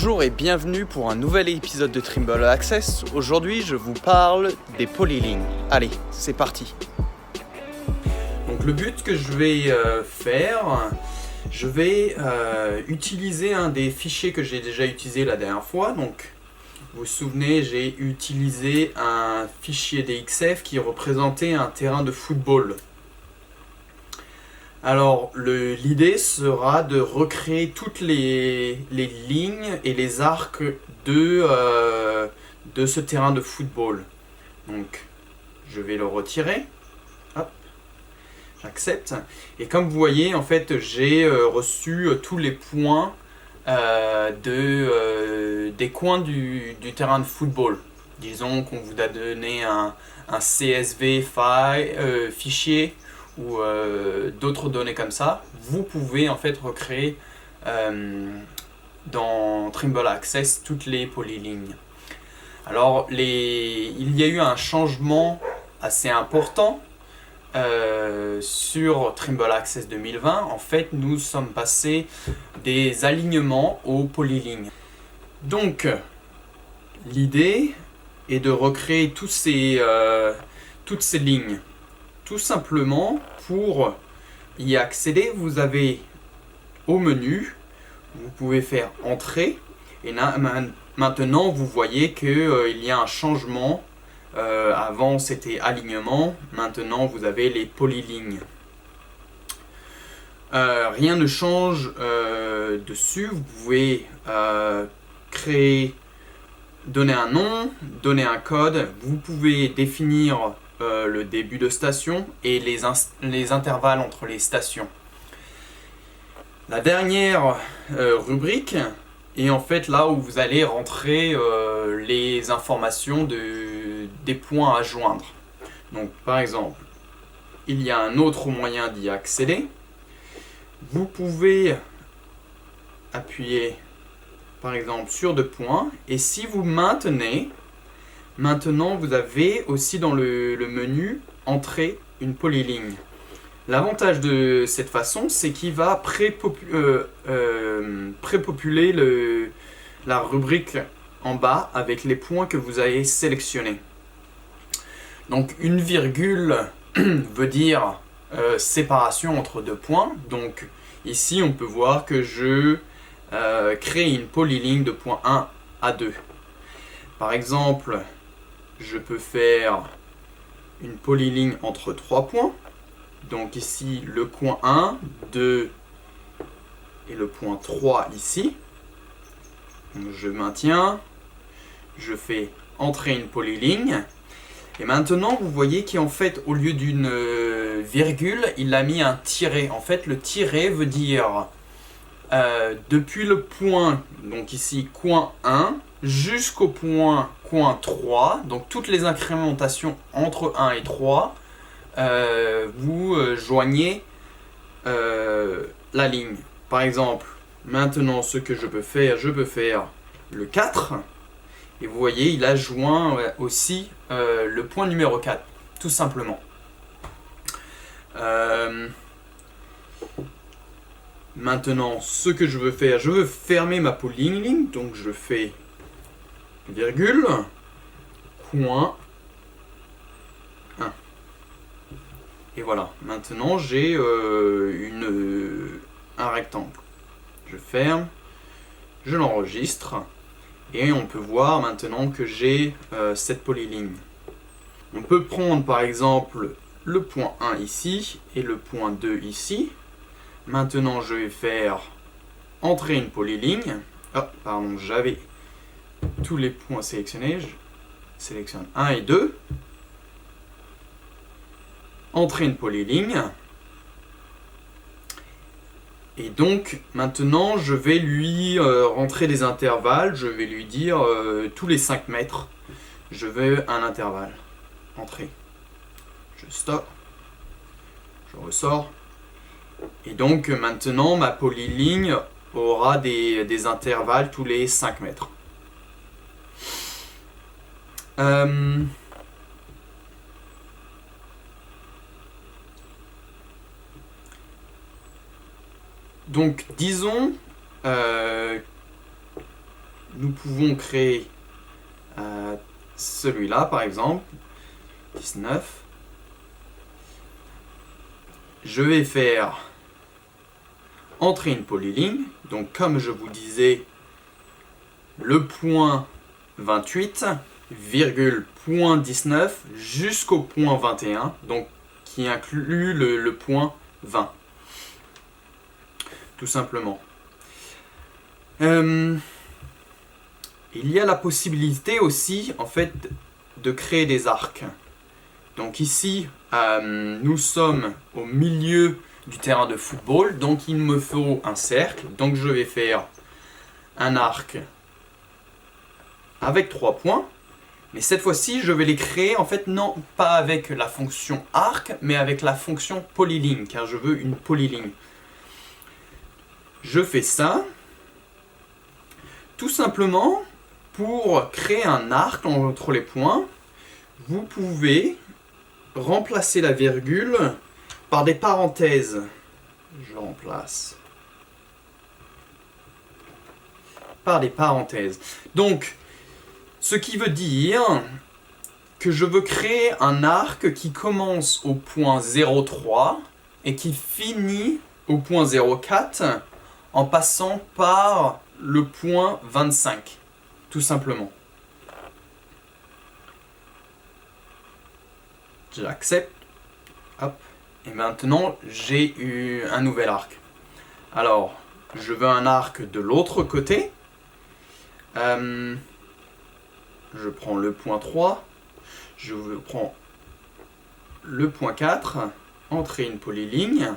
Bonjour et bienvenue pour un nouvel épisode de Trimble Access. Aujourd'hui, je vous parle des polylignes. Allez, c'est parti. Donc le but que je vais faire, je vais utiliser un des fichiers que j'ai déjà utilisé la dernière fois. Donc, vous vous souvenez, j'ai utilisé un fichier DXF qui représentait un terrain de football. Alors, l'idée sera de recréer toutes les lignes et les arcs de ce terrain de football. Donc, je vais le retirer. Hop, j'accepte. Et comme vous voyez, en fait, j'ai reçu tous les points des coins du terrain de football. Disons qu'on vous a donné un CSV fichier ou d'autres données comme ça. Vous pouvez en fait recréer dans Trimble Access toutes les polylignes. Alors il y a eu un changement assez important sur Trimble Access 2020. En fait, nous sommes passés des alignements aux polylignes. Donc, l'idée est de recréer toutes ces lignes. Tout simplement, pour y accéder, vous avez au menu, vous pouvez faire Entrée. Et là, maintenant, vous voyez qu'il y a un changement. Avant, c'était Alignement. Maintenant, vous avez les polylignes. Rien ne change dessus. Vous pouvez donner un nom, donner un code. Vous pouvez définir le début de station et les intervalles entre les stations. La dernière rubrique est en fait là où vous allez rentrer les informations des points à joindre. Donc par exemple, il y a un autre moyen d'y accéder. Vous pouvez appuyer par exemple sur 2 points et si vous maintenez, maintenant vous avez aussi dans le menu Entrée une polyligne. L'avantage de cette façon, c'est qu'il va prépopuler la rubrique en bas avec les points que vous avez sélectionnés. Donc une virgule veut dire séparation entre 2 points. Donc ici on peut voir que je crée une polyligne de point 1 à 2. Par exemple, je peux faire une polyligne entre 3 points. Donc ici, le point 1, 2 et le point 3 ici. Donc je maintiens. Je fais entrer une polyligne. Et maintenant, vous voyez qu'en fait, au lieu d'une virgule, il a mis un tiret. En fait, le tiret veut dire depuis le point, donc ici, coin 1, jusqu'au coin 3, donc toutes les incrémentations entre 1 et 3, vous joignez la ligne. Par exemple, maintenant ce que je peux faire le 4, et vous voyez, il a joint aussi le point numéro 4, tout simplement. Maintenant, ce que je veux faire, je veux fermer ma polyligne, donc je fais virgule, point 1. Et voilà, maintenant j'ai un rectangle. Je ferme, je l'enregistre, et on peut voir maintenant que j'ai cette polyligne. On peut prendre par exemple le point 1 ici, et le point 2 ici. Maintenant, je vais faire entrer une polyligne. Oh, pardon, j'avais tous les points sélectionnés. Je sélectionne 1 et 2. Entrer une polyligne. Et donc, maintenant, je vais lui rentrer des intervalles. Je vais lui dire tous les 5 mètres, je veux un intervalle. Entrée. Je stoppe. Je ressors. Et donc maintenant ma polyligne aura des intervalles tous les 5 mètres. Donc disons nous pouvons créer celui-là par exemple, 19. Je vais faire entrer une polyligne. Donc comme je vous disais, le point 28, virgule point 19 jusqu'au point 21, donc qui inclut le point 20. Tout simplement. Il y a la possibilité aussi, en fait, de créer des arcs. Donc ici, nous sommes au milieu du terrain de football, donc il me faut un cercle. Donc je vais faire un arc avec 3 points. Mais cette fois-ci, je vais les créer, en fait, non pas avec la fonction arc, mais avec la fonction polyligne, car je veux une polyligne. Je fais ça, tout simplement, pour créer un arc entre les points, vous pouvez remplacer la virgule par des parenthèses. Je remplace par des parenthèses. Donc, ce qui veut dire que je veux créer un arc qui commence au point 0,3 et qui finit au point 0,4 en passant par le point 25, tout simplement. J'accepte. Hop. Et maintenant, j'ai eu un nouvel arc. Alors, je veux un arc de l'autre côté. Je prends le point 3. Je prends le point 4. Entrer une polyligne.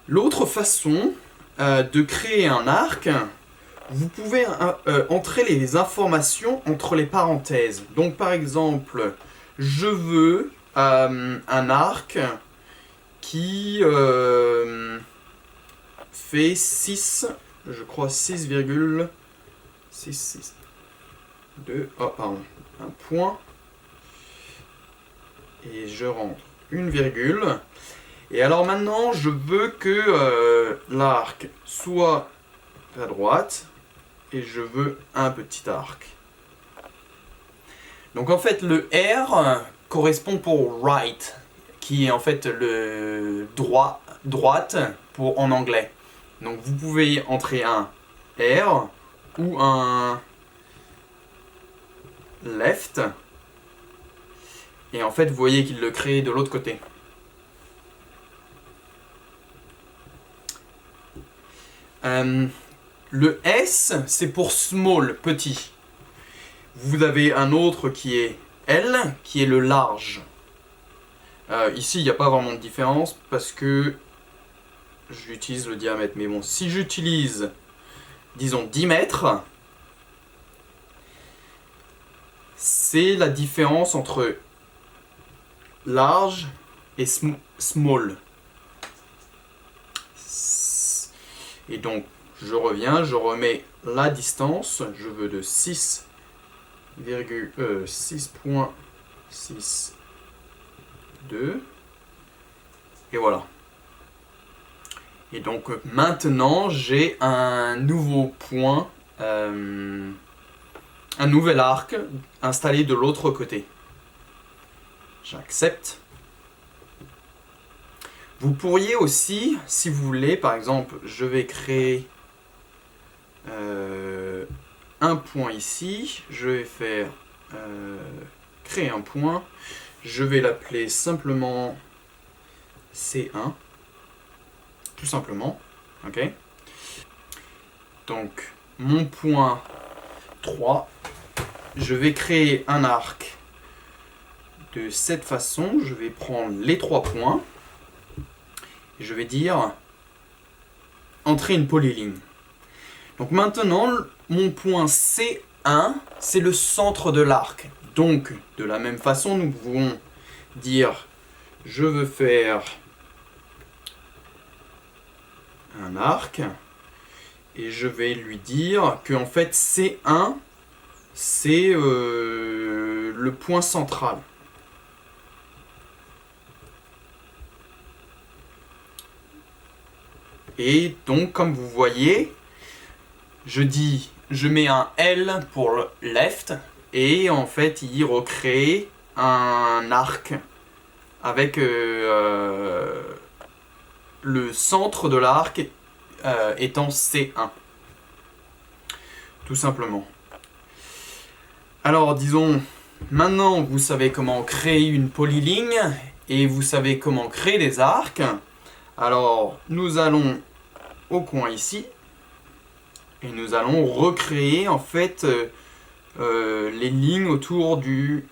L'autre façon de créer un arc, vous pouvez entrer les informations entre les parenthèses. Donc, par exemple, je veux un arc qui fait 6, je crois 6,662, oh pardon, un point, et je rentre une virgule, et alors maintenant je veux que l'arc soit à droite, et je veux un petit arc. Donc en fait le R correspond pour right, qui est en fait le droite pour en anglais. Donc vous pouvez entrer un R ou un left. Et en fait vous voyez qu'il le crée de l'autre côté. Le S c'est pour small, petit. Vous avez un autre qui est L, qui est le large. Ici, il n'y a pas vraiment de différence parce que j'utilise le diamètre. Mais bon, si j'utilise, disons, 10 mètres, c'est la différence entre large et small. Et donc, je reviens, je remets la distance. Je veux de 6,62 et voilà. Et donc maintenant j'ai un nouveau point, un nouvel arc installé de l'autre côté. J'accepte. Vous pourriez aussi, si vous voulez, par exemple, je vais créer un point ici, je vais faire créer un point, je vais l'appeler simplement C1, tout simplement, ok. Donc mon point 3, je vais créer un arc de cette façon, je vais prendre les 3 points, et je vais dire entrer une polyligne. Donc maintenant, mon point C1, c'est le centre de l'arc. Donc, de la même façon, nous pouvons dire, je veux faire un arc, et je vais lui dire que en fait C1, c'est le point central. Et donc, comme vous voyez, je dis je mets un L pour left et en fait il recrée un arc avec le centre de l'arc étant C1. Tout simplement. Alors disons, maintenant vous savez comment créer une polyligne et vous savez comment créer des arcs. Alors nous allons au coin ici et nous allons recréer en fait les lignes autour des...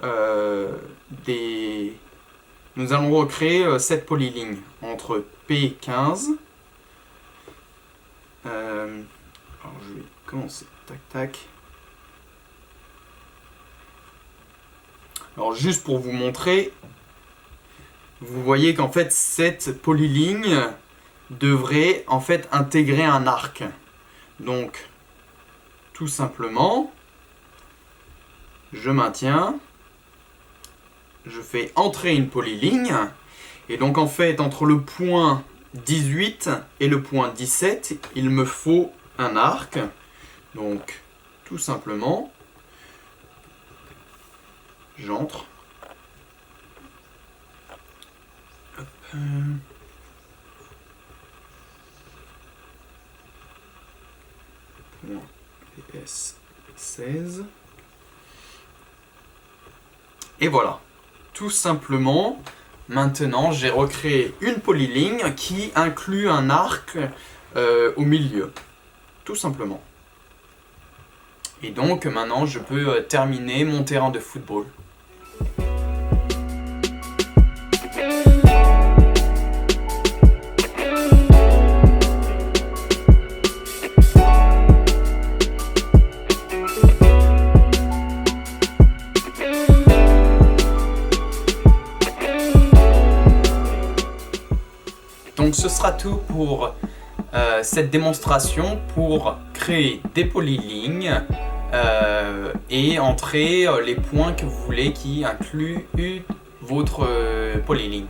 Nous allons recréer cette polyligne entre P15. Alors je vais commencer. Tac tac. Alors juste pour vous montrer, vous voyez qu'en fait cette polyligne devrait en fait intégrer un arc. Donc tout simplement, je maintiens, je fais entrer une polyligne et donc en fait entre le point 18 et le point 17, il me faut un arc. Donc tout simplement, j'entre. Point PS 16. Et voilà. Tout simplement, maintenant j'ai recréé une polyligne qui inclut un arc au milieu. Tout simplement. Et donc maintenant je peux terminer mon terrain de football. Donc ce sera tout pour cette démonstration pour créer des polylignes et entrer les points que vous voulez qui incluent votre polyligne.